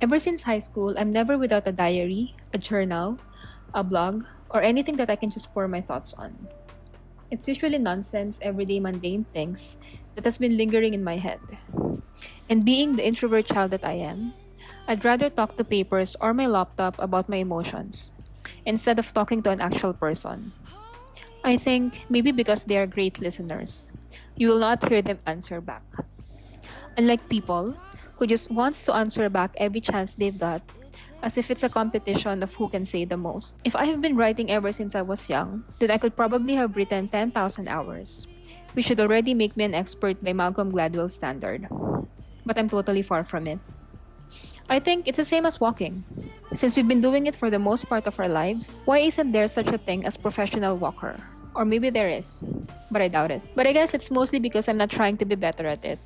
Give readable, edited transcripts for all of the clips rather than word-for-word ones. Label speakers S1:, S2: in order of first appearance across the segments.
S1: Ever since high school, I'm never without a diary, a journal, a blog, or anything that I can just pour my thoughts on. It's usually nonsense, everyday mundane things that has been lingering in my head. And being the introvert child that I am, I'd rather talk to papers or my laptop about my emotions instead of talking to an actual person. I think maybe because they are great listeners, you will not hear them answer back. Unlike people who just wants to answer back every chance they've got, as if it's a competition of who can say the most. If I have been writing ever since I was young, then I could probably have written 10,000 hours, which should already make me an expert by Malcolm Gladwell standard. But I'm totally far from it. I think it's the same as walking. Since we've been doing it for the most part of our lives, why isn't there such a thing as professional walker? Or maybe there is, but I doubt it. But I guess it's mostly because I'm not trying to be better at it.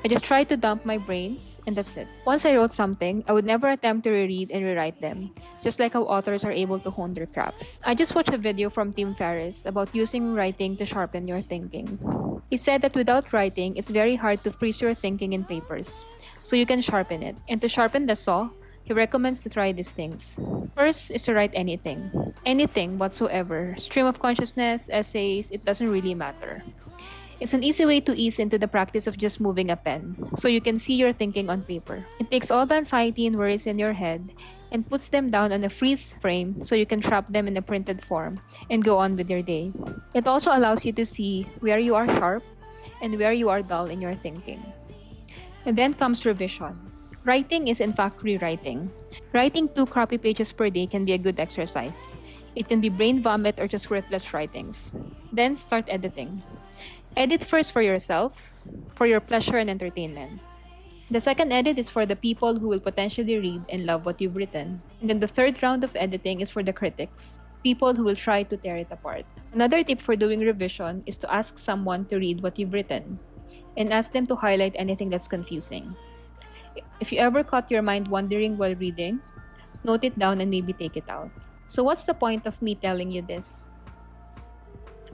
S1: I just try to dump my brains, and that's it. Once I wrote something, I would never attempt to reread and rewrite them, just like how authors are able to hone their crafts. I just watched a video from Tim Ferriss about using writing to sharpen your thinking. He said that without writing, it's very hard to freeze your thinking in papers, so you can sharpen it. And to sharpen the saw, he recommends to try these things. First is to write anything. Anything whatsoever. Stream of consciousness, essays, it doesn't really matter. It's an easy way to ease into the practice of just moving a pen, so you can see your thinking on paper. It takes all the anxiety and worries in your head and puts them down on a freeze frame so you can trap them in a printed form and go on with your day. It also allows you to see where you are sharp and where you are dull in your thinking. And then comes revision. Writing is in fact rewriting. Writing 2 copy pages per day can be a good exercise. It can be brain vomit or just worthless writings. Then start editing. Edit first for yourself, for your pleasure and entertainment. The second edit is for the people who will potentially read and love what you've written. And then the third round of editing is for the critics, people who will try to tear it apart. Another tip for doing revision is to ask someone to read what you've written and ask them to highlight anything that's confusing. If you ever caught your mind wandering while reading, note it down and maybe take it out. So what's the point of me telling you this?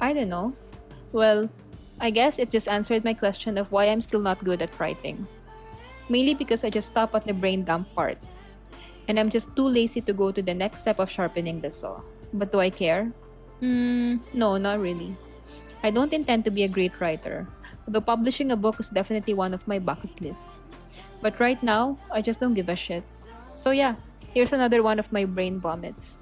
S1: I don't know. Well, I guess it just answered my question of why I'm still not good at writing. Mainly because I just stop at the brain dump part. And I'm just too lazy to go to the next step of sharpening the saw. But do I care? No, not really. I don't intend to be a great writer, although publishing a book is definitely one of my bucket list. But right now, I just don't give a shit. So yeah, here's another one of my brain vomits.